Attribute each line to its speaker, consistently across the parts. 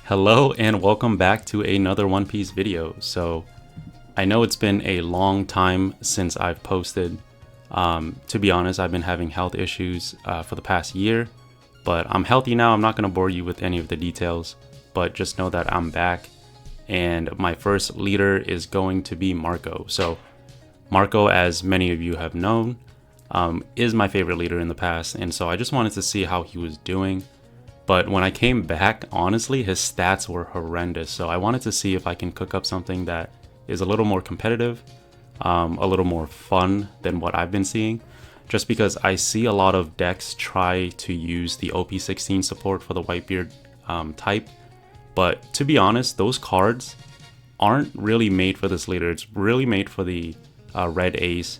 Speaker 1: Hello and welcome back to another One Piece video. So I know it's been a long time since I've posted. To be honest, I've been having health issues for the past year, but I'm healthy now. I'm not going to bore you with any of the details, but just know that I'm back and my first leader is going to be Marco. So Marco, as many of you have known, is my favorite leader in the past, and so I just wanted to see how he was doing. But when I came back, honestly, his stats were horrendous. So I wanted to see if I can cook up something that is a little more competitive, a little more fun than what I've been seeing. Just because I see a lot of decks try to use the OP16 support for the Whitebeard type. But to be honest, those cards aren't really made for this leader. It's really made for the red ace.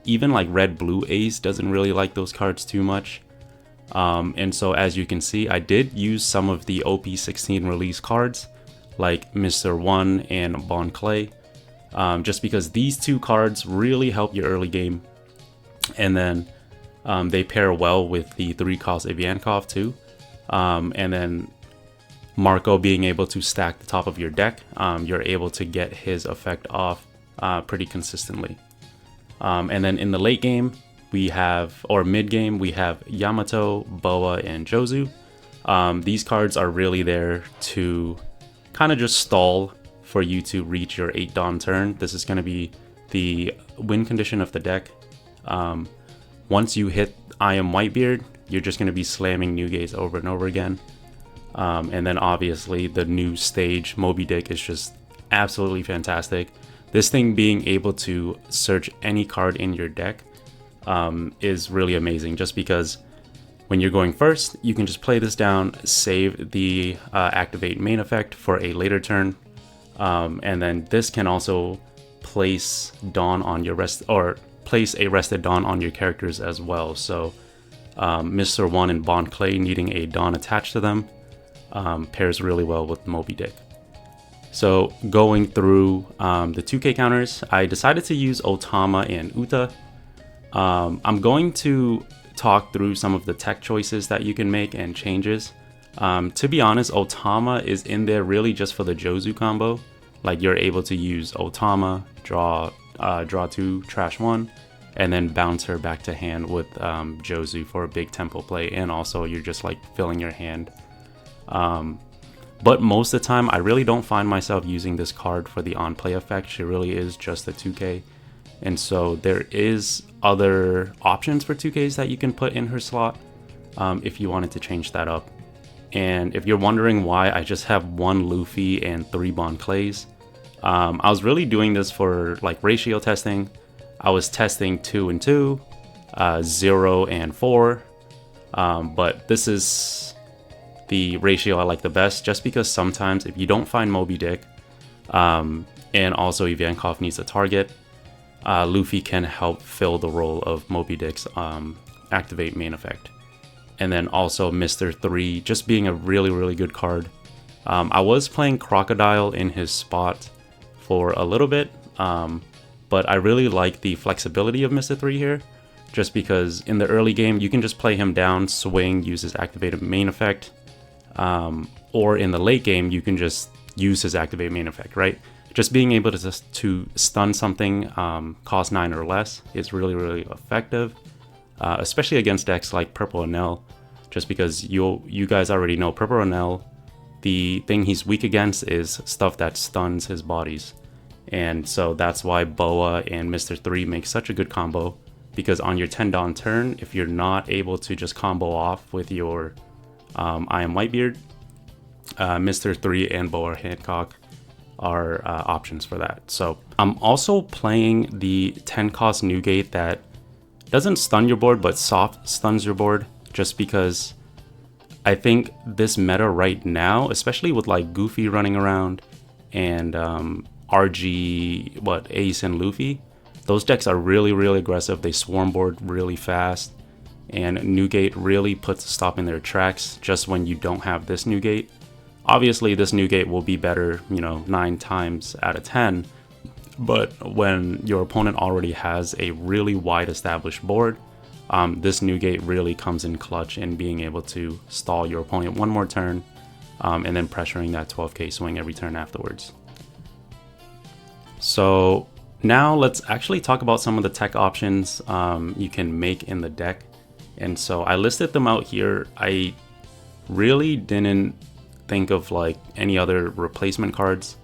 Speaker 1: Even like red-blue ace doesn't really like those cards too much. And so as you can see, I did use some of the OP16 release cards like Mr. 1 and Bon Clay, just because these two cards really help your early game. And then they pair well with the 3-cost Ivankov too. And then Marco being able to stack the top of your deck, you're able to get his effect off pretty consistently. And then in the late game, mid game, we have Yamato, Boa, and Jozu. These cards are really there to kind of just stall for you to reach your 8 Dawn turn. This is going to be the win condition of the deck. Once you hit I Am Whitebeard, you're just going to be slamming new gates over and over again. And then obviously the new stage, Moby Dick, is just absolutely fantastic. This thing being able to search any card in your deck is really amazing, just because when you're going first, you can just play this down, save the activate main effect for a later turn, and then this can also place Dawn on your place a rested Dawn on your characters as well. So Mr. 1 and Bon Clay needing a Dawn attached to them pairs really well with Moby Dick. So going through the 2K counters, I decided to use Otama and Uta. I'm going to talk through some of the tech choices that you can make and changes. To be honest, Otama is in there really just for the Jozu combo. Like, you're able to use Otama, draw 2, trash 1, and then bounce her back to hand with Jozu for a big tempo play, and also you're just like filling your hand. But most of the time, I really don't find myself using this card for the on-play effect. She really is just a 2K. And so there is other options for 2Ks that you can put in her slot if you wanted to change that up. And if you're wondering why I just have 1 Luffy and 3 Bon Clays, I was really doing this for like ratio testing. I was testing 2 and 2, 0 and 4, but this is the ratio I like the best, just because sometimes if you don't find Moby Dick, and also Ivankov needs a target, Luffy can help fill the role of Moby Dick's activate main effect. And then also Mr. 3 just being a really good card. I was playing Crocodile in his spot for a little bit, but I really like the flexibility of Mr. 3 here, just because in the early game you can just play him down, swing, use his activated main effect, or in the late game you can just use his activate main effect, right? Just being able to stun something cost 9 or less is really effective, especially against decks like Purple Enel, just because you guys already know Purple Enel, the thing he's weak against is stuff that stuns his bodies. And so that's why Boa and Mr. 3 make such a good combo, because on your 10 Dawn turn, if you're not able to just combo off with your I Am Whitebeard, Mr. 3 and Boa Hancock are options for that. So I'm also playing the 10 cost Newgate that doesn't stun your board but soft stuns your board, just because I think this meta right now, especially with like Goofy running around and RG, Ace and Luffy, those decks are really aggressive. They swarm board really fast, and Newgate really puts a stop in their tracks just when you don't have this Newgate. Obviously, this Newgate will be better, 9 times out of 10, but when your opponent already has a really wide established board, this Newgate really comes in clutch in being able to stall your opponent one more turn and then pressuring that 12k swing every turn afterwards. So now let's actually talk about some of the tech options you can make in the deck. And so I listed them out here. I really didn't think of like any other replacement cards,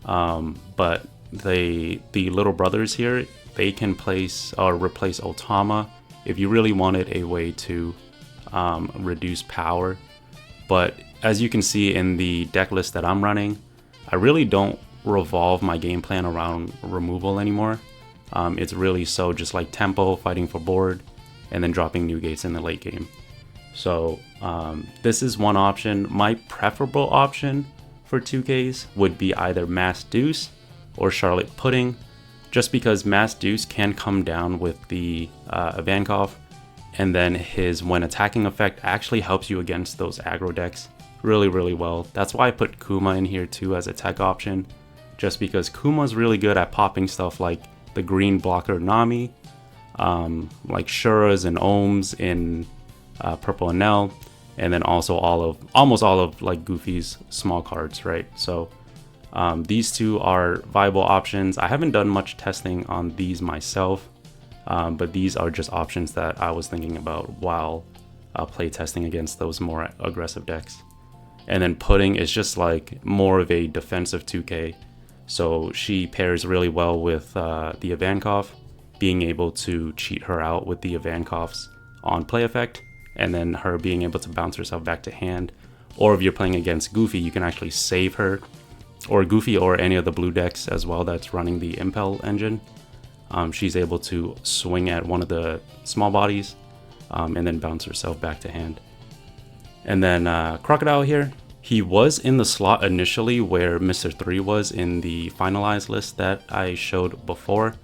Speaker 1: but the little brothers here, they can place or replace Otama if you really wanted a way to reduce power. But as you can see in the deck list that I'm running, I really don't revolve my game plan around removal anymore. It's really so just like tempo, fighting for board, and then dropping new gates in the late game. So this is one option. My preferable option for 2Ks would be either Mass Deuce or Charlotte Pudding, just because Mass Deuce can come down with the Ivankov, and then his when attacking effect actually helps you against those aggro decks really well. That's why I put Kuma in here too as a tech option, just because Kuma's really good at popping stuff like the green blocker Nami, like Shuras and Ohms in Purple Enel, and then also almost all of like Goofy's small cards, right? So these two are viable options. I haven't done much testing on these myself, but these are just options that I was thinking about while play testing against those more aggressive decks. And then Pudding is just like more of a defensive 2K. So she pairs really well with the Ivankov, being able to cheat her out with the Ivankov's on play effect, and then her being able to bounce herself back to hand. Or if you're playing against Goofy, you can actually save her, or Goofy or any of the blue decks as well that's running the Impel engine. She's able to swing at one of the small bodies and then bounce herself back to hand. And then Crocodile here, he was in the slot initially where Mr. 3 was in the finalized list that I showed before,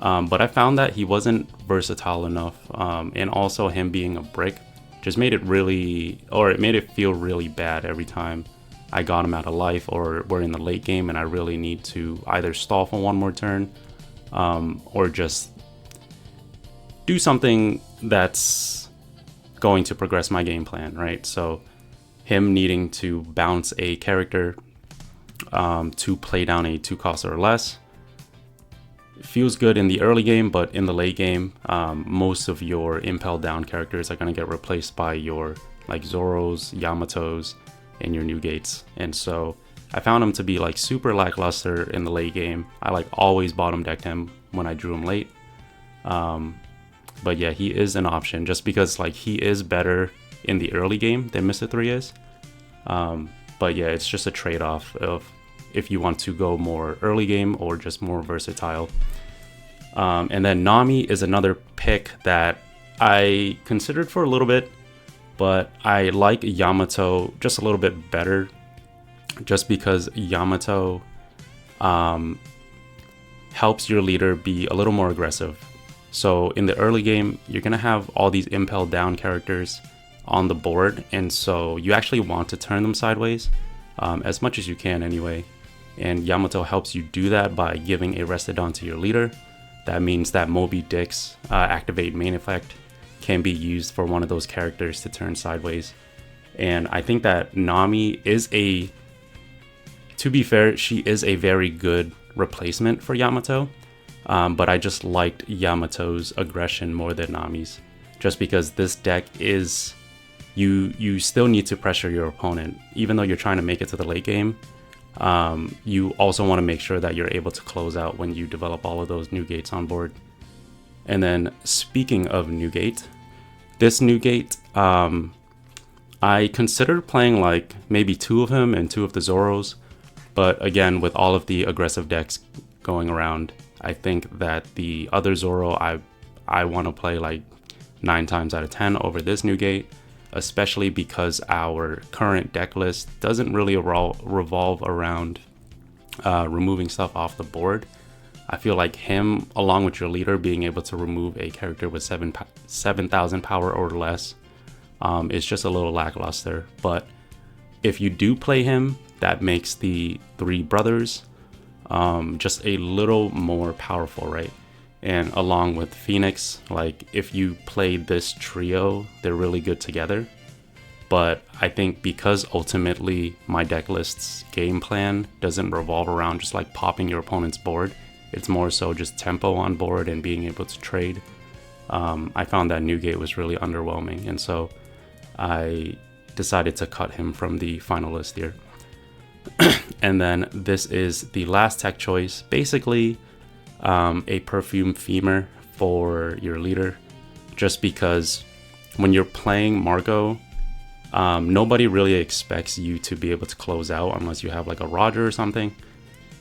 Speaker 1: but I found that he wasn't versatile enough, and also him being a brick just made it made it feel really bad every time I got him out of life or we're in the late game and I really need to either stall for one more turn, or just do something that's going to progress my game plan, right? So him needing to bounce a character to play down a 2-cost or less feels good in the early game, but in the late game, most of your impel down characters are going to get replaced by your like Zoros, Yamatos, and your new gates. And so I found him to be like super lackluster in the late game. I like always bottom decked him when I drew him late. But yeah, he is an option just because like he is better in the early game than Mr. 3 is. But yeah, it's just a trade-off of if you want to go more early game or just more versatile. And then Nami is another pick that I considered for a little bit, but I like Yamato just a little bit better, just because Yamato helps your leader be a little more aggressive. So in the early game, you're gonna have all these impel down characters on the board, and so you actually want to turn them sideways as much as you can anyway. And Yamato helps you do that by giving a Restodon to your leader. That means that Moby Dick's activate main effect can be used for one of those characters to turn sideways. And I think that Nami is to be fair, she is a very good replacement for Yamato. But I just liked Yamato's aggression more than Nami's, just because this deck is, you still need to pressure your opponent. Even though you're trying to make it to the late game, you also want to make sure that you're able to close out when you develop all of those new gates on board. And then speaking of new gate, this new gate, I considered playing like maybe 2 of him and 2 of the Zoros, but again, with all of the aggressive decks going around, I think that the other Zoro I want to play like 9 times out of 10 over this new gate, especially because our current deck list doesn't really revolve around removing stuff off the board. I feel like him, along with your leader, being able to remove a character with 7,000 power or less is just a little lackluster. But if you do play him, that makes the 3 brothers just a little more powerful, right? And along with Phoenix, like if you play this trio, they're really good together. But I think because ultimately my deck list's game plan doesn't revolve around just like popping your opponent's board, it's more so just tempo on board and being able to trade. I found that Newgate was really underwhelming, and so I decided to cut him from the final list here. And then this is the last tech choice, basically a perfume femur for your leader, just because when you're playing Marco, nobody really expects you to be able to close out unless you have like a Roger or something.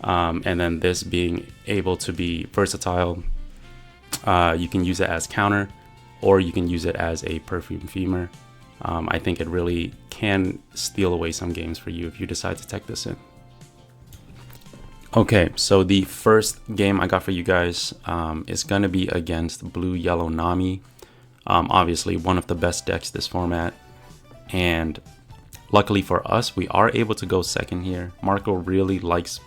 Speaker 1: And then this being able to be versatile, you can use it as counter, or you can use it as a perfume femur. I think it really can steal away some games for you if you decide to tech this in. Okay, so the first game I got for you guys is going to be against Blue-Yellow Nami. Obviously, one of the best decks this format. And luckily for us, we are able to go second here. Marco really likes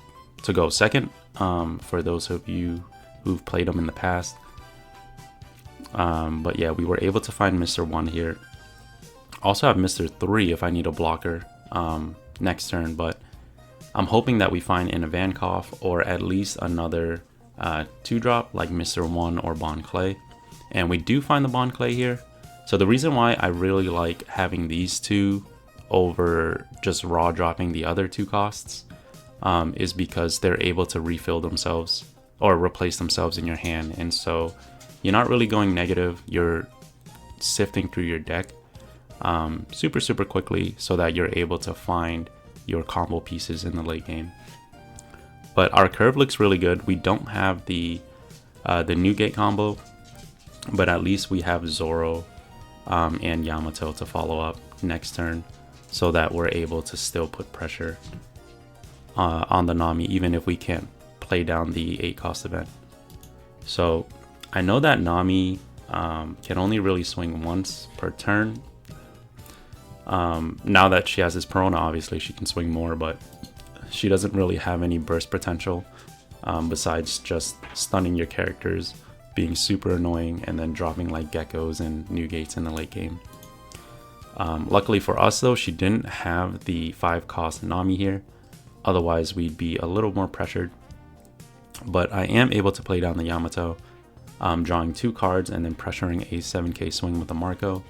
Speaker 1: to go second, for those of you who've played him in the past. But yeah, we were able to find Mr. 1 here. Also have Mr. 3 if I need a blocker next turn, but I'm hoping that we find in a Vankov or at least another 2-drop like Mr. 1 or Bond Clay. And we do find the Bond Clay here. So the reason why I really like having these two over just raw dropping the other 2 costs is because they're able to refill themselves or replace themselves in your hand. And so you're not really going negative. You're sifting through your deck super quickly so that you're able to find your combo pieces in the late game. But our curve looks really good. We don't have the Newgate combo, but at least we have Zoro and Yamato to follow up next turn, so that we're able to still put pressure on the Nami, even if we can't play down the 8-cost event. So I know that Nami can only really swing once per turn. Now that she has this Perona, obviously she can swing more, but she doesn't really have any burst potential besides just stunning your characters, being super annoying, and then dropping like geckos and Newgates in the late game. Luckily for us though, she didn't have the 5-cost Nami here, otherwise we'd be a little more pressured. But I am able to play down the Yamato, drawing 2 cards and then pressuring a 7k swing with the Marco.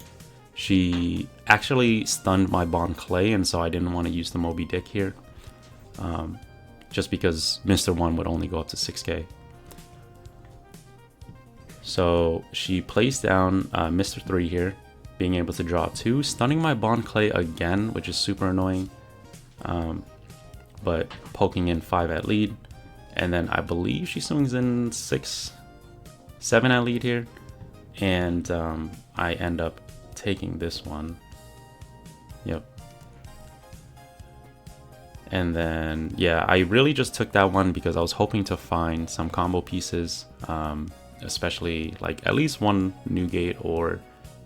Speaker 1: She actually stunned my Bond Clay, and so I didn't want to use the Moby Dick here, just because Mr. 1 would only go up to 6k. So she plays down Mr. 3 here, being able to draw 2, stunning my Bond Clay again, which is super annoying, but poking in 5 at lead, and then I believe she swings in 7 at lead here, and I end up taking this one. Yep. And then yeah, I really just took that one because I was hoping to find some combo pieces, especially like at least one Newgate or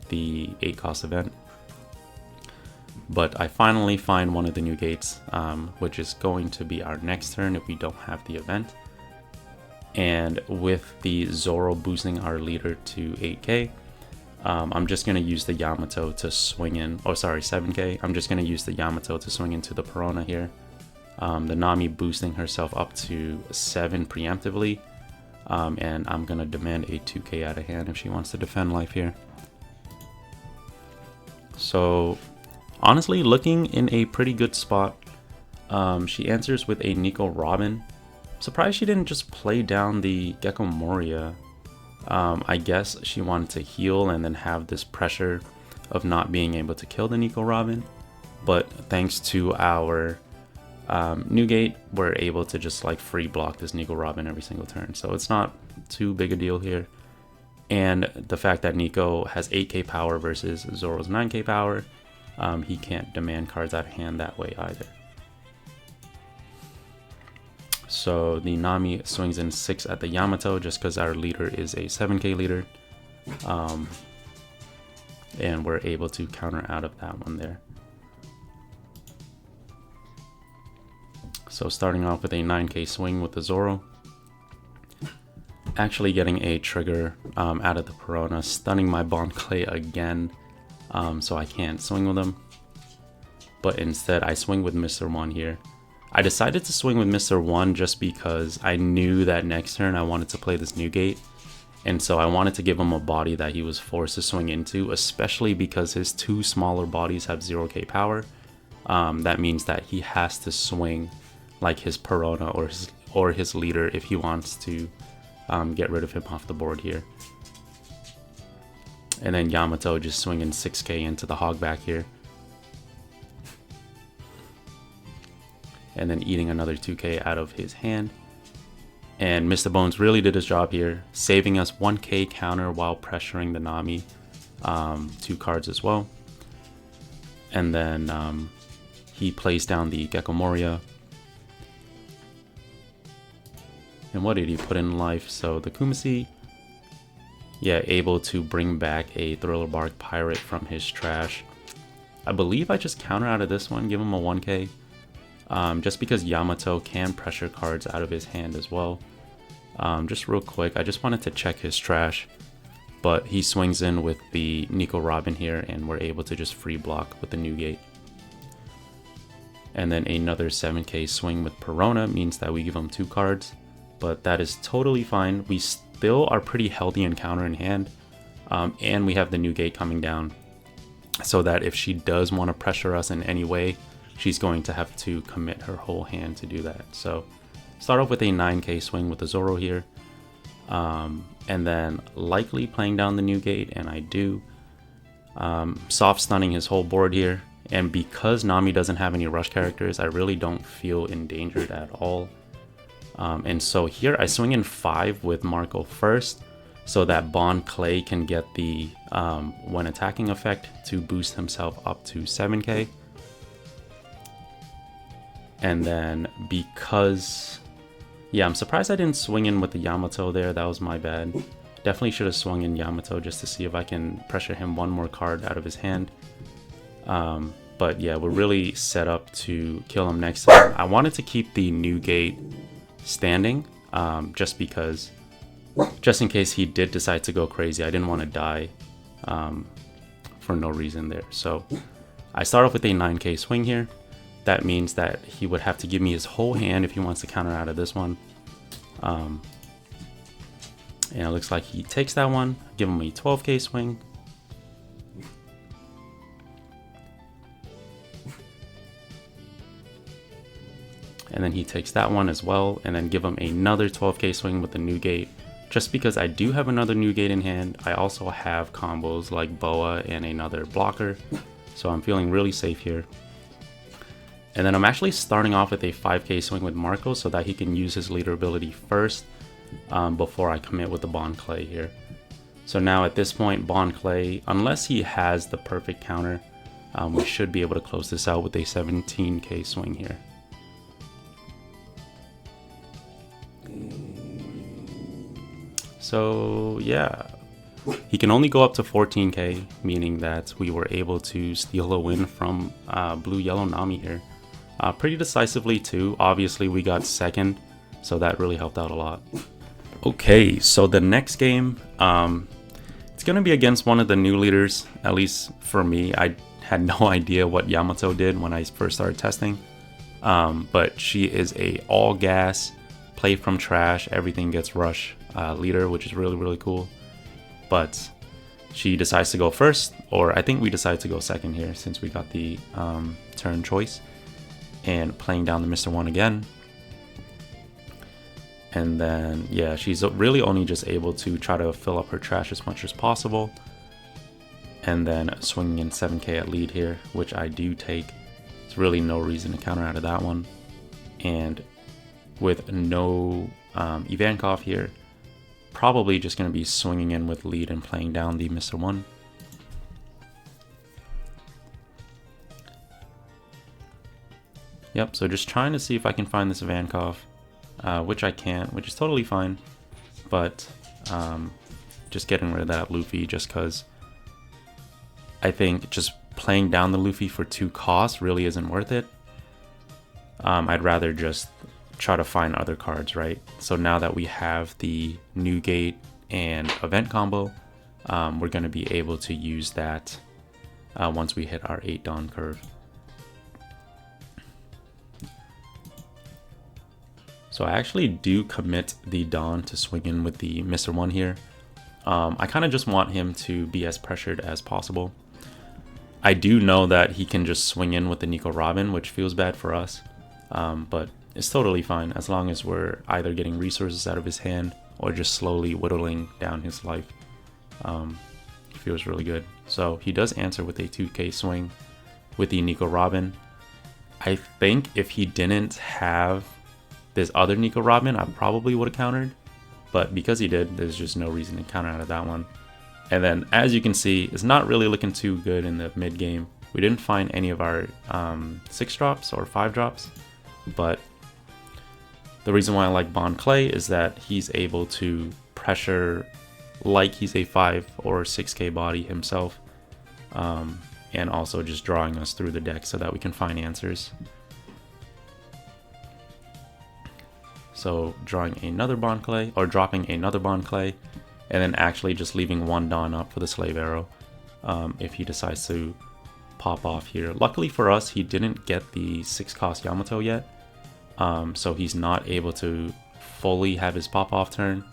Speaker 1: the 8-cost event. But I finally find one of the Newgates, which is going to be our next turn if we don't have the event. And with the Zoro boosting our leader to 8k, I'm just going to use the Yamato to swing in, oh sorry, 7k. I'm just going to use the Yamato to swing into the Perona here. The Nami boosting herself up to 7 preemptively, and I'm going to demand a 2k out of hand if she wants to defend life here. So honestly, looking in a pretty good spot. She answers with a Nico Robin. Surprised she didn't just play down the Gecko Moria. I guess she wanted to heal and then have this pressure of not being able to kill the Nico Robin. But thanks to our Newgate, we're able to just like free block this Nico Robin every single turn. So it's not too big a deal here. And the fact that Nico has 8k power versus Zoro's 9k power, he can't demand cards out of hand that way either. So the Nami swings in 6 at the Yamato just because our leader is a 7k leader. And we're able to counter out of that one there. So starting off with a 9k swing with the Zoro. Actually getting a trigger out of the Perona, stunning my Bond Clay again. So I can't swing with him. but instead I swing with Mr. 1 here. I decided to swing with Mr. 1 just because I knew that next turn I wanted to play this new gate, and so I wanted to give him a body that he was forced to swing into, especially because his two smaller bodies have 0k power. That means that he has to swing like his Perona or his leader if he wants to get rid of him off the board here. And then Yamato just swinging 6k into the hogback here. And then eating another 2k out of his hand. And Mr. Bones really did his job here, saving us 1k counter while pressuring the Nami 2 cards as well. And then he plays down the Gecko Moria. And what did he put in life? So the Kumasi, yeah, able to bring back a Thriller Bark Pirate from his trash. I believe I just counter out of this one, give him a 1k. Just because Yamato can pressure cards out of his hand as well. Just real quick, I just wanted to check his trash, but he swings in with the Nico Robin here, and we're able to just free block with the new gate. And then another 7k swing with Perona means that we give him 2 cards, but that is totally fine. We still are pretty healthy in counter in hand, and we have the new gate coming down, so that if she does want to pressure us in any way, she's going to have to commit her whole hand to do that. So start off with a 9k swing with the Zoro here, and then likely playing down the new gate, and I do. Soft stunning his whole board here, and because Nami doesn't have any rush characters, I really don't feel endangered at all. And so here I swing in 5 with Marco first, so that Bon Clay can get the when attacking effect to boost himself up to 7k. And then because, yeah, I'm surprised I didn't swing in with the Yamato there. That was my bad. Definitely should have swung in Yamato just to see if I can pressure him 1 more card out of his hand. But yeah, we're really set up to kill him next time. I wanted to keep the new gate standing, just because, just in case he did decide to go crazy. I didn't want to die for no reason there. So I start off with a 9k swing here. That means that he would have to give me his whole hand if he wants to counter out of this one. And it looks like he takes that one. Give him a 12k swing. And then he takes that one as well, and then give him another 12k swing with the new gate. Just because I do have another new gate in hand, I also have combos like Boa and another blocker. So I'm feeling really safe here. And then I'm actually starting off with a 5k swing with Marco so that he can use his leader ability first before I commit with the Bon Clay here. So now at this point, Bon Clay, unless he has the perfect counter, we should be able to close this out with a 17k swing here. So yeah, he can only go up to 14k, meaning that we were able to steal a win from blue-yellow Nami here. Pretty decisively too. Obviously we got second, so that really helped out a lot. Okay, so the next game, it's gonna be against one of the new leaders, at least for me. I had no idea what Yamato did when I first started testing, but she is a all gas, play from trash, everything gets rush leader, which is really cool. But she decides to go first, or I think we decided to go second here since we got the turn choice. And playing down the Mr. 1 again. And then, yeah, she's really only just able to try to fill up her trash as much as possible. And then swinging in 7k at lead here, which I do take. There's really no reason to counter out of that one. And with no Ivankov here, probably just going to be swinging in with lead and playing down the Mr. 1. Yep, so just trying to see if I can find this Ivankov, which I can't, which is totally fine. But just getting rid of that Luffy just because I think just playing down the Luffy for 2 costs really isn't worth it. I'd rather just try to find other cards, right? So now that we have the new gate and event combo, we're going to be able to use that once we hit our 8 dawn curve. So I actually do commit the Dawn to swing in with the Mr. 1 here. I kind of just want him to be as pressured as possible. I do know that he can just swing in with the Nico Robin, which feels bad for us. But it's totally fine as long as we're either getting resources out of his hand or just slowly whittling down his life. It feels really good. So he does answer with a 2k swing with the Nico Robin. I think if he didn't have this other Nico Robin, I probably would have countered. But because he did, there's just no reason to counter out of that one. And then as you can see, it's not really looking too good in the mid game. We didn't find any of our 6 drops or 5 drops. But the reason why I like Bond Clay is that he's able to pressure like he's a 5 or 6k body himself. And also just drawing us through the deck so that we can find answers. So drawing another Bond Clay, or dropping another Bond Clay, and then actually just leaving one Dawn up for the Slave Arrow if he decides to pop off here. Luckily for us, he didn't get the 6-cost Yamato yet, so he's not able to fully have his pop-off turn.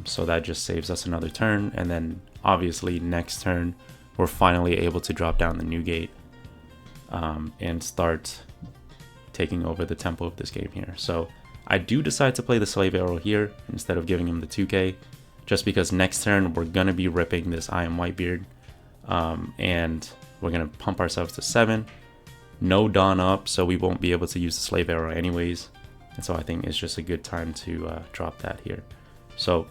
Speaker 1: So that just saves us another turn, and then obviously next turn we're finally able to drop down the new gate and start taking over the tempo of this game here. So I do decide to play the Slave Arrow here instead of giving him the 2k, just because next turn we're going to be ripping this I Am Whitebeard, and we're going to pump ourselves to 7. No Dawn up, so we won't be able to use the Slave Arrow anyways, and so I think it's just a good time to drop that here. So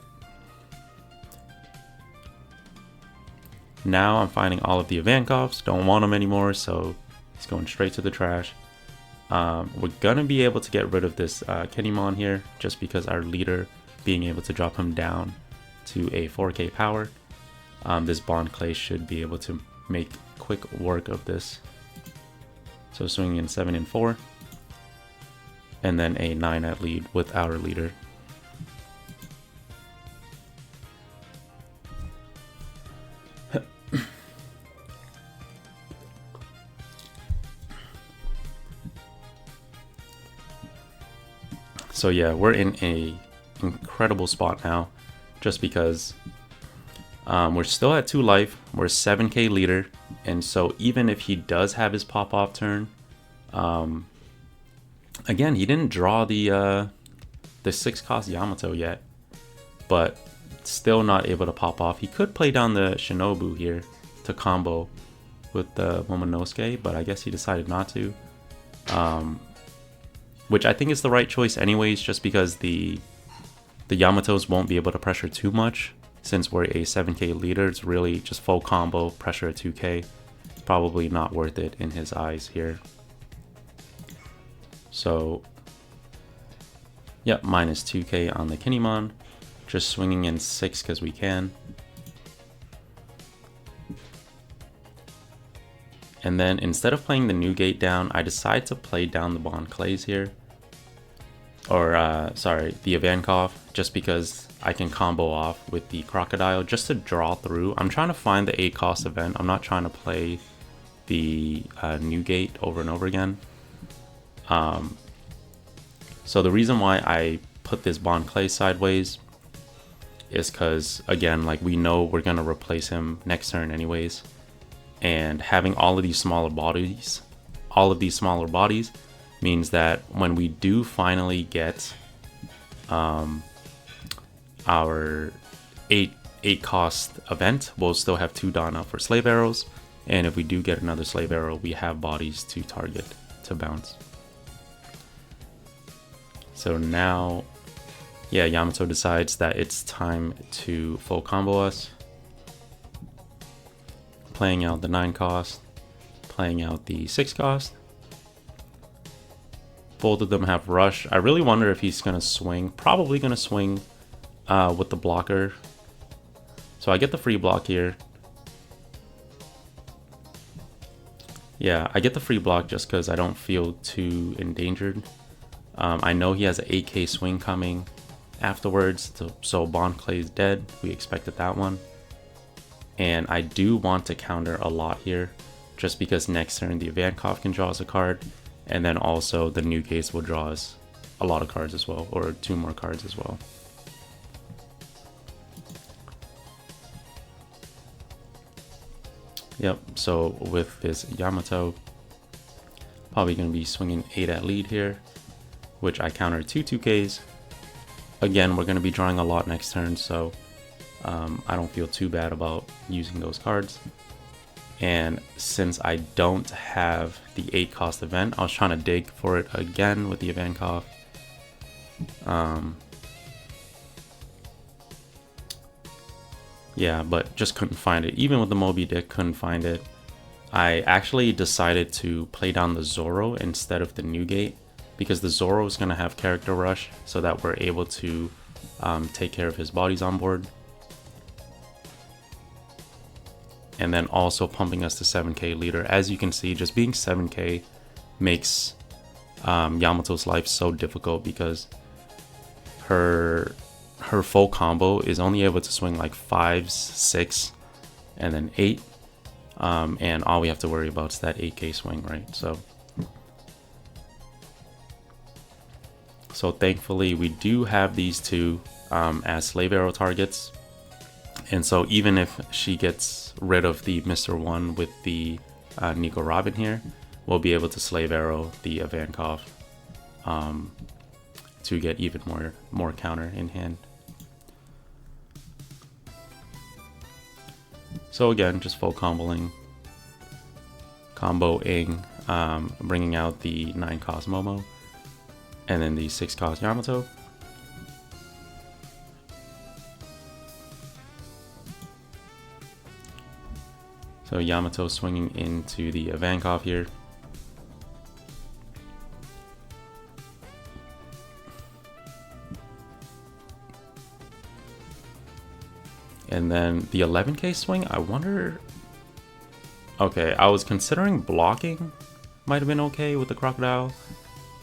Speaker 1: now I'm finding all of the Ivankovs, don't want them anymore, so he's going straight to the trash. We're gonna be able to get rid of this Kinemon here, just because our leader being able to drop him down to a 4k power. This Bond Clay should be able to make quick work of this. So swinging in 7 and 4, and then a 9 at lead with our leader. So yeah, we're in a incredible spot now, just because we're still at 2 life, we're 7k leader, and so even if he does have his pop-off turn, again, he didn't draw the 6-cost Yamato yet, but still not able to pop off. He could play down the Shinobu here to combo with the Momonosuke, but I guess he decided not to. Which I think is the right choice anyways, just because the Yamatos won't be able to pressure too much. Since we're a 7k leader, it's really just full combo, pressure at 2k. Probably not worth it in his eyes here. So, yep, minus 2k on the Kinemon. Just swinging in 6 because we can. And then instead of playing the new gate down, I decide to play down the Bond Clays here. Or, sorry, the Ivankov, just because I can combo off with the Crocodile just to draw through. I'm trying to find the 8-cost event. I'm not trying to play the new gate over and over again. So the reason why I put this Bond Clay sideways is because, again, like, we know we're going to replace him next turn anyways. And having all of these smaller bodies means that when we do finally get our 8-cost event, we'll still have 2 Dawn up for Slave Arrows, and if we do get another Slave Arrow, we have bodies to target to bounce. So now, yeah, Yamato decides that it's time to full combo us, playing out the 9-cost, playing out the 6-cost. Both of them have rush. I really wonder if he's going to swing. Probably going to swing with the blocker. So I get the free block here. Yeah, I get the free block just because I don't feel too endangered. I know he has an 8k swing coming afterwards. So Bond Clay is dead. We expected that one. And I do want to counter a lot here, just because next turn the Ivankov can draw us a card, and then also the new case will draw us a lot of cards as well, or 2 more cards as well. Yep, so with this Yamato, probably going to be swinging 8 at lead here, which I counter 2 2Ks. Again, we're going to be drawing a lot next turn, so I don't feel too bad about using those cards. And since I don't have the 8 cost event, I was trying to dig for it again with the event cost. Yeah, but just couldn't find it. Even with the Moby Dick, couldn't find it. I actually decided to play down the Zoro instead of the Newgate, because the Zoro is going to have character rush, so that we're able to take care of his bodies on board. And then also pumping us to 7k leader. As you can see, just being 7k makes Yamato's life so difficult, because her full combo is only able to swing like 5s, 6, and then 8. And all we have to worry about is that 8k swing, right? So thankfully we do have these 2 as slave arrow targets. And so even if she gets rid of the Mr. 1 with the Nico Robin here, we'll be able to slave arrow the Ivankov to get even more counter in hand. So again, just full comboing, bringing out the 9 cost Momo, and then the 6 cost Yamato. So Yamato swinging into the Ivankov here. And then the 11k swing, I wonder... Okay, I was considering blocking. Might have been okay with the crocodile,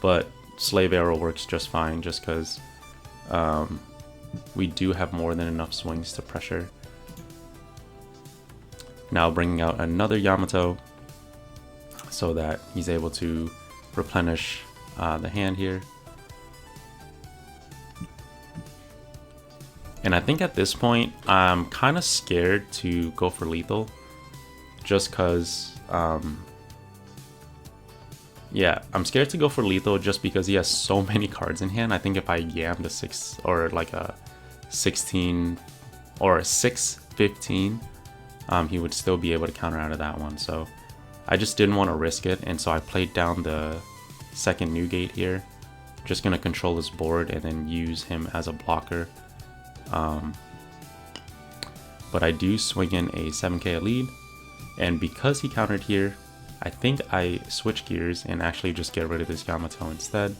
Speaker 1: but slave arrow works just fine, just because we do have more than enough swings to pressure. Now bringing out another Yamato so that he's able to replenish the hand here. And I think at this point, I'm kind of scared to go for lethal, just because, yeah, I'm scared to go for lethal just because he has so many cards in hand. I think if I yammed a 6 or like a 16 or a 6-15, he would still be able to counter out of that one. So I just didn't want to risk it, and so I played down the second Newgate here. Just going to control his board and then use him as a blocker. But I do swing in a 7k lead, and because he countered here, I think I switch gears and actually just get rid of this Yamato instead.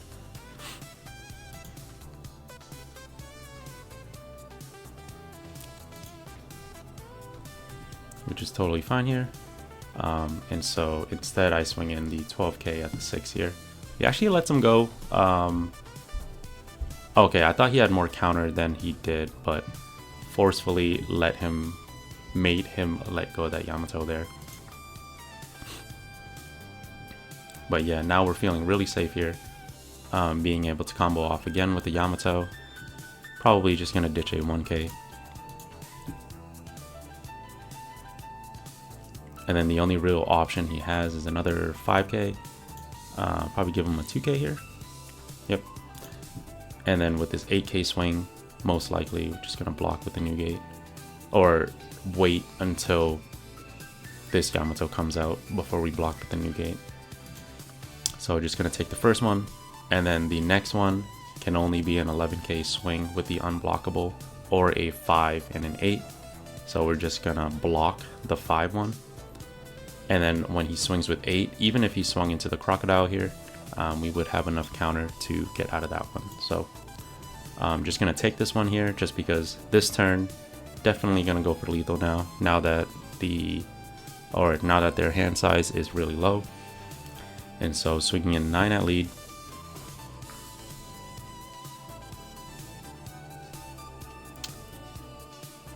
Speaker 1: Which is totally fine here. And so instead I swing in the 12k at the 6 here. He actually lets him go. Okay, I thought he had more counter than he did, but forcefully made him let go of that Yamato there. But yeah, now we're feeling really safe here. Being able to combo off again with the Yamato. Probably just gonna ditch a 1k. And then the only real option he has is another 5k. Probably give him a 2k here. Yep. And then with this 8k swing, most likely we're just gonna block with the Newgate, or wait until this Yamato comes out before we block with the Newgate. So just gonna take the first one, and then the next one can only be an 11k swing with the unblockable, or a 5 and an 8. So we're just gonna block the 5 one, and then when he swings with 8, even if he swung into the crocodile here, we would have enough counter to get out of that one. So I'm just gonna take this one here, just because this turn definitely gonna go for lethal now that their hand size is really low. And so swinging in 9 at lead.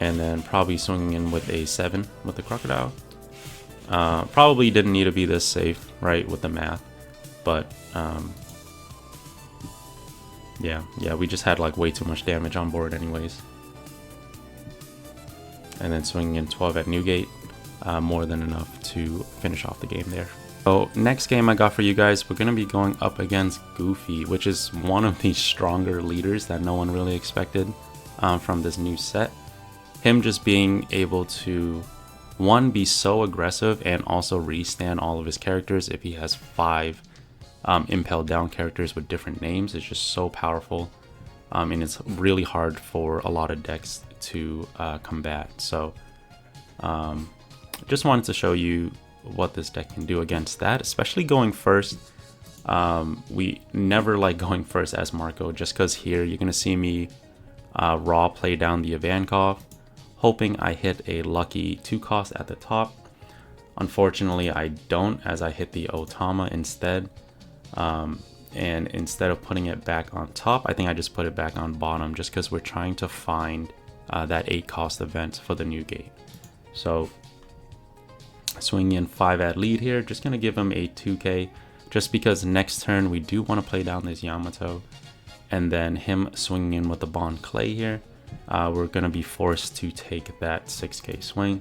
Speaker 1: And then probably swinging in with a 7 with the crocodile. Probably didn't need to be this safe, right, with the math. But Yeah, we just had like way too much damage on board anyways. And then swinging in 12 at Newgate, more than enough to finish off the game there. So next game I got for you guys, we're going to be going up against Goofy, which is one of the stronger leaders that no one really expected from this new set. Him just being able to, one, be so aggressive and also restand all of his characters if he has 5 impelled down characters with different names is just so powerful. And it's really hard for a lot of decks to combat. So just wanted to show you what this deck can do against that, especially going first. We never like going first as Marco, just because here you're going to see me raw play down the Ivankov, hoping I hit a lucky 2-cost at the top. Unfortunately, I don't, as I hit the Otama instead. And instead of putting it back on top, I think I just put it back on bottom, just because we're trying to find that 8-cost event for the Newgate. So swinging in 5 at lead here, just going to give him a 2k, just because next turn we do want to play down this Yamato. And then him swinging in with the Bond Clay here, we're going to be forced to take that 6k swing.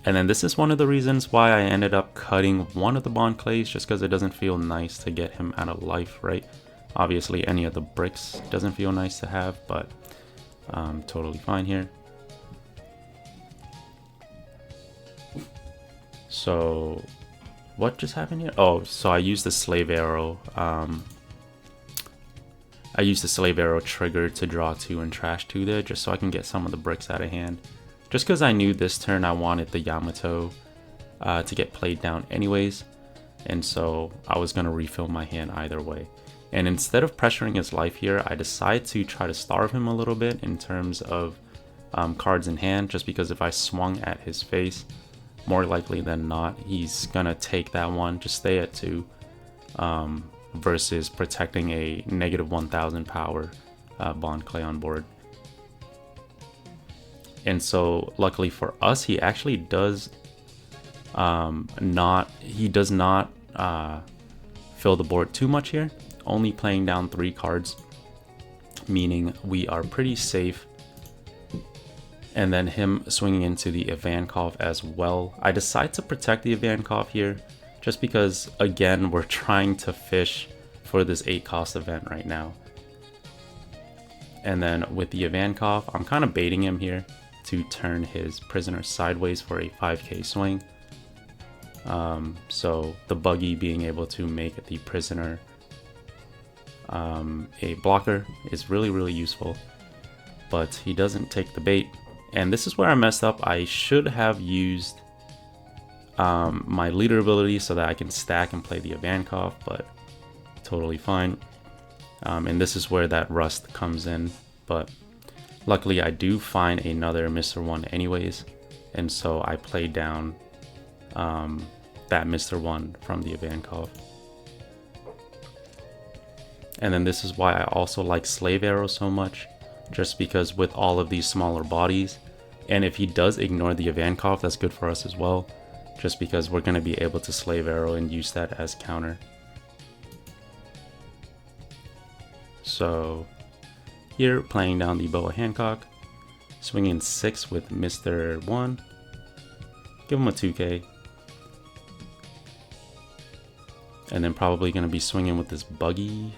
Speaker 1: And then this is one of the reasons why I ended up cutting one of the Bond Clays, just because it doesn't feel nice to get him out of life, right? Obviously any of the bricks doesn't feel nice to have, but totally fine here. So what just happened here? Oh, so I used the Slave Arrow. I used the Slave Arrow trigger to draw 2 and trash 2 there, just so I can get some of the bricks out of hand. Just because I knew this turn I wanted the Yamato to get played down anyways, and so I was going to refill my hand either way. And instead of pressuring his life here, I decided to try to starve him a little bit in terms of cards in hand, just because if I swung at his face, more likely than not, he's going to take that one, just stay at 2, versus protecting a negative 1000 power Bond Clay on board. And so luckily for us, he actually does not fill the board too much here, only playing down 3 cards, meaning we are pretty safe. And then him swinging into the Ivankov as well. I decide to protect the Ivankov here, just because, again, we're trying to fish for this 8-cost event right now. And then with the Ivankov, I'm kind of baiting him here to turn his prisoner sideways for a 5k swing. So the buggy being able to make the prisoner a blocker is really useful, but he doesn't take the bait. And this is where I messed up. I should have used my leader ability so that I can stack and play the Ivankov, but totally fine. And this is where that rust comes in, but luckily I do find another Mr. 1 anyways, and so I played down that Mr. 1 from the Ivankov. And then this is why I also like Slave Arrow so much, just because with all of these smaller bodies, and if he does ignore the Ivankov, that's good for us as well, just because we're going to be able to Slave Arrow and use that as counter. So here, playing down the Boa Hancock, swinging 6 with Mr. 1, give him a 2k, and then probably going to be swinging with this buggy.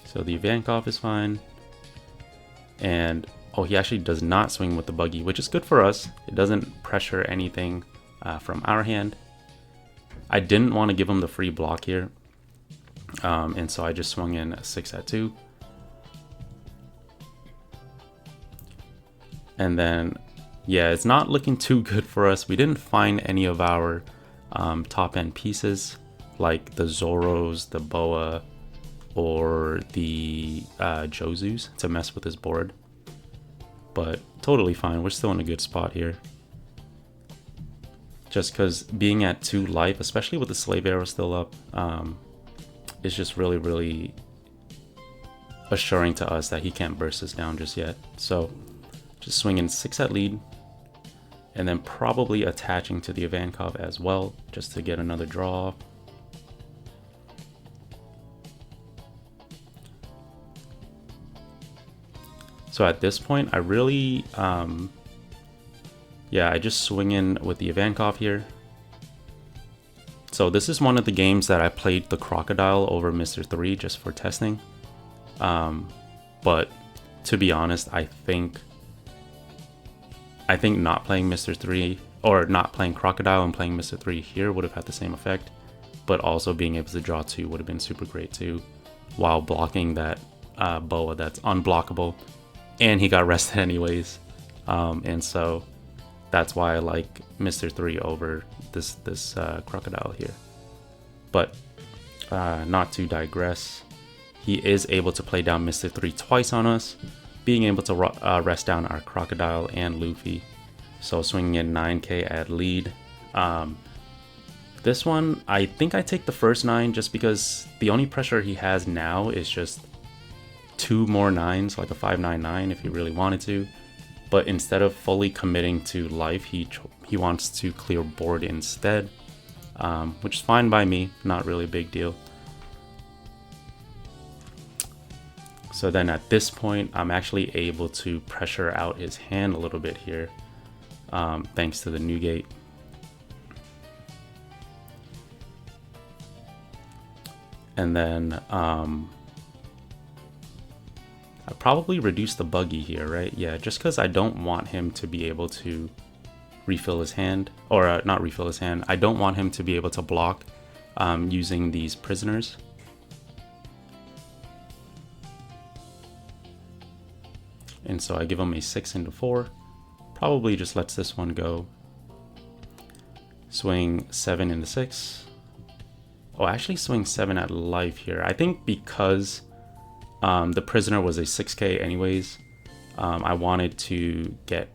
Speaker 1: So the Ivankov is fine, and oh, he actually does not swing with the buggy, which is good for us. It doesn't pressure anything from our hand. I didn't want to give him the free block here, and so I just swung in a 6 at 2. And then, yeah, it's not looking too good for us. We didn't find any of our top end pieces, like the Zoros, the Boa, or the Jozus to mess with his board. But totally fine, we're still in a good spot here. Just because being at 2 life, especially with the Slave Arrow still up, is just really assuring to us that he can't burst us down just yet. So just swinging 6 at lead, and then probably attaching to the Ivankov as well, just to get another draw. So at this point, I really, yeah, I just swing in with the Ivankov here. So this is one of the games that I played the Crocodile over Mr. 3 just for testing. But to be honest, I think not playing Mr. 3 or not playing Crocodile and playing Mr. 3 here would have had the same effect. But also being able to draw 2 would have been super great too, while blocking that boa that's unblockable. And he got rested anyways. And so that's why I like Mr. 3 over this Crocodile here. But not to digress, he is able to play down Mr. 3 twice on us, being able to rest down our Crocodile and Luffy. So swinging in 9k at lead. This one, I think I take the first 9 just because the only pressure he has now is just 2 more 9s, like a 599 if he really wanted to. But instead of fully committing to life, he wants to clear board instead, which is fine by me, not really a big deal. So then at this point, I'm actually able to pressure out his hand a little bit here, thanks to the Newgate. And then I probably reduce the buggy here, right? Yeah, just because I don't want him to be able to refill his hand, or not refill his hand. I don't want him to be able to block using these prisoners. And so I give him a 6 into 4. Probably just lets this one go. Swing 7 into 6. Oh, actually swing 7 at life here. I think because the prisoner was a 6k anyways, I wanted to get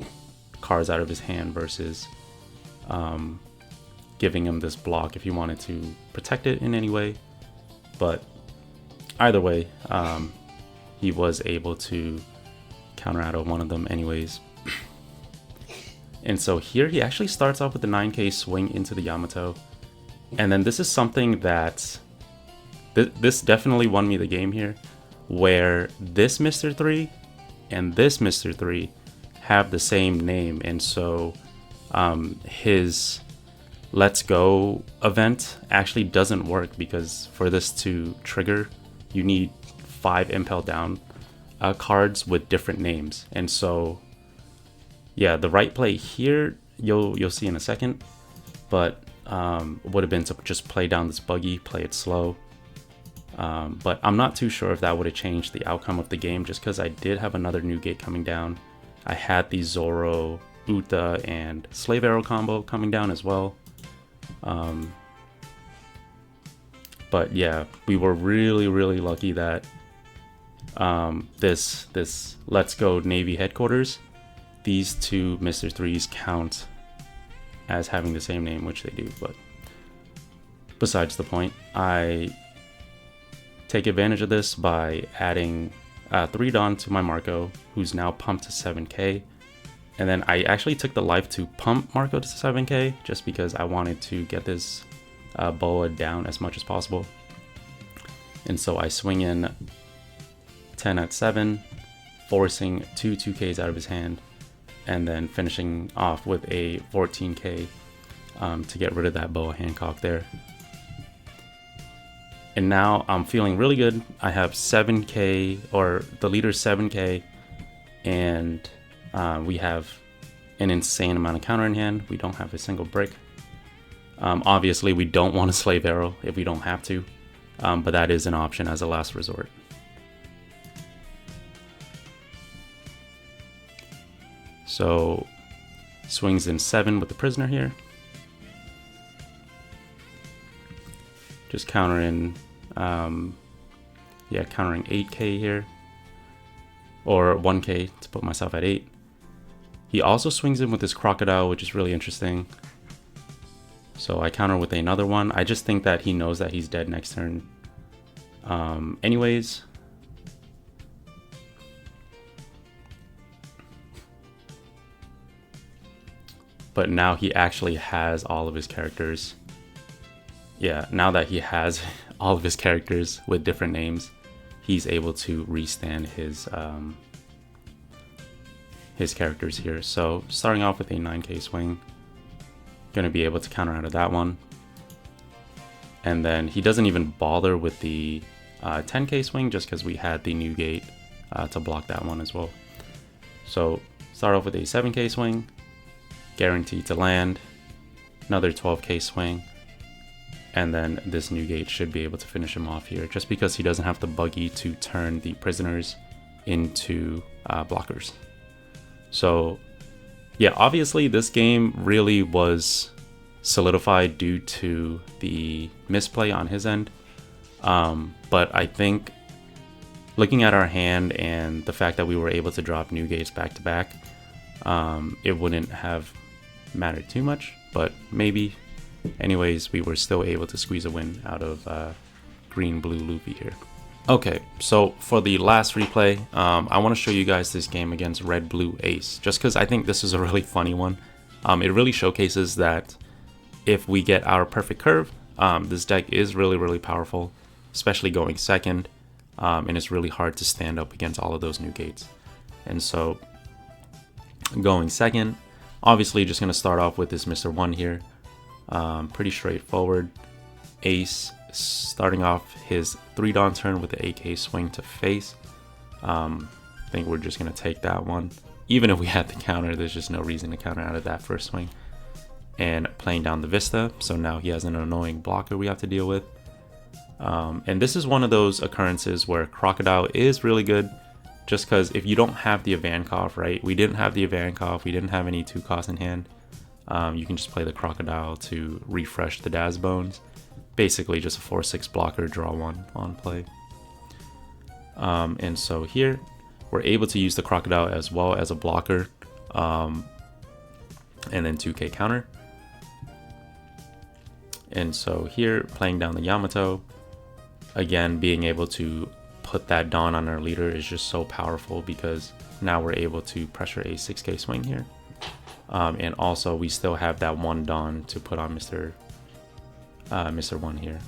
Speaker 1: cards out of his hand versus giving him this block if he wanted to protect it in any way. But either way, he was able to counter out of one of them anyways. And so here he actually starts off with the 9k swing into the Yamato. And then this is something that this definitely won me the game here, where this Mr. 3 and this Mr. 3 have the same name. And so his Let's Go event actually doesn't work, because for this to trigger, you need 5 Impel Down cards with different names. And so yeah, the right play here, you'll see in a second, but would have been to just play down this buggy, play it slow. But I'm not too sure if that would have changed the outcome of the game, just because I did have another Newgate coming down. I had the Zoro, Uta, and Slave Arrow combo coming down as well. But yeah, we were really lucky that this Let's Go Navy headquarters, these two Mr. 3s count as having the same name, which they do. But besides the point, I take advantage of this by adding 3 Dawn to my Marco, who's now pumped to 7k. And then I actually took the life to pump Marco to 7k, just because I wanted to get this boa down as much as possible. And so I swing in 10 at 7, forcing 2 2ks out of his hand, and then finishing off with a 14k to get rid of that boa Hancock there. And now I'm feeling really good. I have 7k, or the leader's 7k, and we have an insane amount of counter in hand. We don't have a single brick. Obviously, we don't want a Slave Arrow if we don't have to, but that is an option as a last resort. So swings in 7 with the prisoner here. Just countering, yeah, countering 8k here, or 1k to put myself at 8. He also swings in with his Crocodile, which is really interesting. So I counter with another one. I just think that he knows that he's dead next turn. Anyways. but now he actually has all of his characters. Yeah, now that he has all of his characters with different names, he's able to restand his characters here. So starting off with a 9k swing, gonna be able to counter out of that one. And then he doesn't even bother with the 10k swing just because we had the new gate to block that one as well. So start off with a 7k swing, guaranteed to land, another 12k swing, and then this new gate should be able to finish him off here just because he doesn't have the buggy to turn the prisoners into blockers. So yeah, obviously this game really was solidified due to the misplay on his end. But I think looking at our hand and the fact that we were able to drop new gates back to back, it wouldn't have mattered too much, but maybe. Anyways, we were still able to squeeze a win out of green-blue Luffy here. Okay, so for the last replay, I want to show you guys this game against red-blue ace, just because I think this is a really funny one. It really showcases that if we get our perfect curve, this deck is really powerful, especially going second, and it's really hard to stand up against all of those new gates. And so going second, obviously just going to start off with this Mr. 1 here. Pretty straightforward. Ace starting off his 3-Dawn turn with the 8k swing to face. I think we're just going to take that one. Even if we had the counter, there's just no reason to counter out of that first swing. And playing down the Vista, so now he has an annoying blocker we have to deal with. And this is one of those occurrences where Crocodile is really good, just because if you don't have the Ivankov, right? We didn't have the Ivankov, we didn't have any 2 costs in hand. You can just play the Crocodile to refresh the Daz Bones. Basically just a 4/6 blocker, draw 1 on play. And so here, we're able to use the Crocodile as well as a blocker, and then 2k counter. And so here, playing down the Yamato, again, being able to put that Dawn on our leader is just so powerful because now we're able to pressure a 6k swing here. And also we still have that 1 Dawn to put on Mr. 1 here,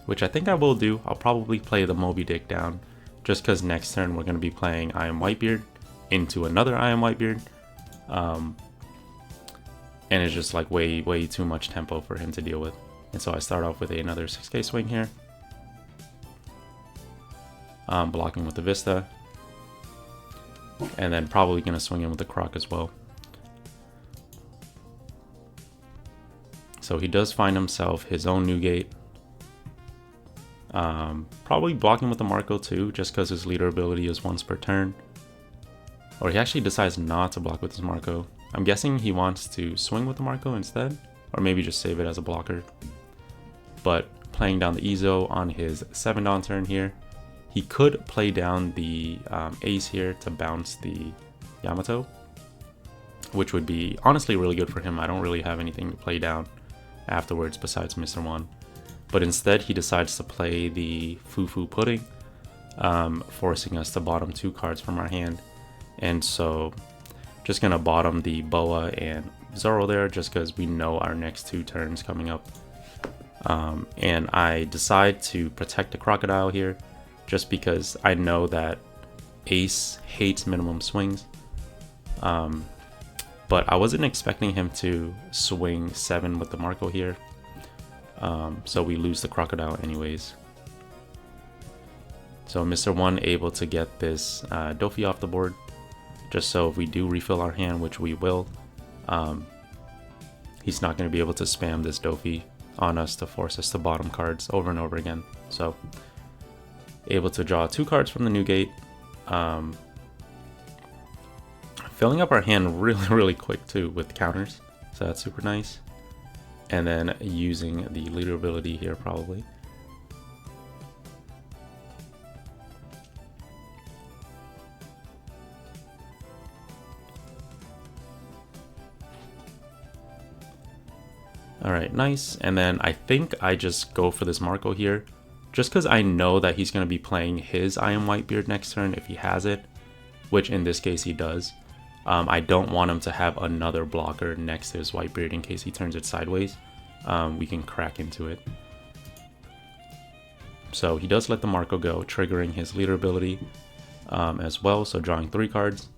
Speaker 1: which I think I will do. I'll probably play the Moby Dick down just because next turn we're going to be playing I Am Whitebeard into another I Am Whitebeard. And it's just like way too much tempo for him to deal with. And so I start off with another 6k swing here. Blocking with the Vista. And then probably going to swing in with the Croc as well. So he does find himself his own new gate. Probably blocking with the Marco too, just because his leader ability is once per turn. Or he actually decides not to block with his Marco. I'm guessing he wants to swing with the Marco instead, or maybe just save it as a blocker. But playing down the Izo on his 7-Dawn turn here, he could play down the Ace here to bounce the Yamato, which would be honestly really good for him. I don't really have anything to play down afterwards besides Mr. 1. But instead he decides to play the Fufu Pudding, forcing us to bottom 2 cards from our hand. And so just gonna bottom the Boa and Zoro there just because we know our next 2 turns coming up. And I decide to protect the Crocodile here just because I know that Ace hates minimum swings. But I wasn't expecting him to swing 7 with the Marco here. So we lose the Crocodile anyways. So Mr. 1 able to get this Dofi off the board. Just so if we do refill our hand, which we will, he's not going to be able to spam this Dofi on us to force us to bottom cards over and over again. So able to draw 2 cards from the new gate. Filling up our hand really quick too with counters, so that's super nice. And then using the leader ability here probably. Alright, nice. And then I think I just go for this Marco here, just because I know that he's going to be playing his I Am Whitebeard next turn if he has it, which in this case he does. I don't want him to have another blocker next to his Whitebeard in case he turns it sideways. We can crack into it. So he does let the Marco go, triggering his leader ability as well, so drawing 3 cards.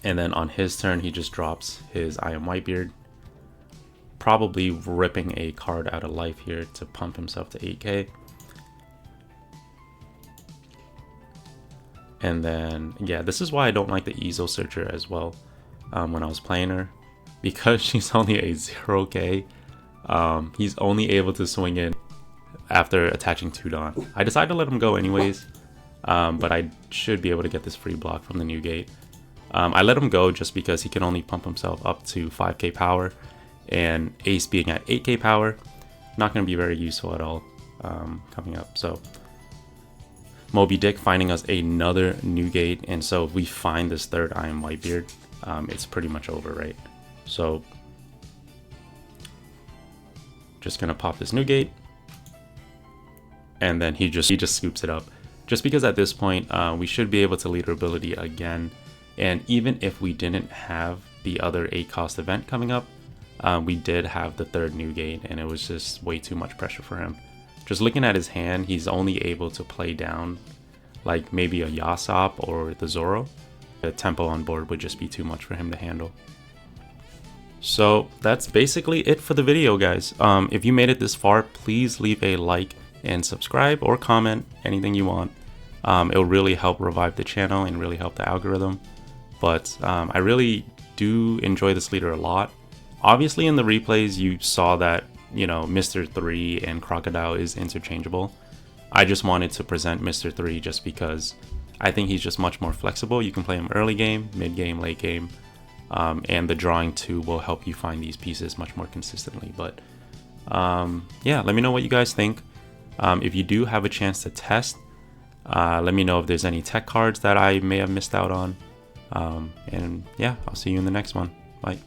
Speaker 1: And then on his turn, he just drops his I Am Whitebeard, probably ripping a card out of life here to pump himself to 8k. And then, yeah, this is why I don't like the Easel Searcher as well when I was playing her. Because she's only a 0k, he's only able to swing in after attaching 2 Dawn. I decided to let him go anyways, but I should be able to get this free block from the new gate. I let him go just because he can only pump himself up to 5k power, and Ace being at 8k power, not going to be very useful at all coming up. So Moby Dick finding us another new gate, and so if we find this third I Am Whitebeard, it's pretty much over, right? So just gonna pop this new gate, and then he just scoops it up, just because at this point we should be able to leader ability again. And even if we didn't have the other 8 cost event coming up, we did have the third new gate, and it was just way too much pressure for him. Just looking at his hand, he's only able to play down like maybe a Yasop or the Zoro. The tempo on board would just be too much for him to handle. So that's basically it for the video, guys. If you made it this far, please leave a like and subscribe or comment anything you want. It'll really help revive the channel and really help the algorithm. But I really do enjoy this leader a lot. Obviously in the replays you saw that, you know, Mr. 3 and Crocodile is interchangeable. I just wanted to present Mr. 3 just because I think he's just much more flexible. You can play him early game, mid game, late game, and the drawing 2 will help you find these pieces much more consistently. But yeah, let me know what you guys think. If you do have a chance to test, let me know if there's any tech cards that I may have missed out on. And yeah, I'll see you in the next one. Bye.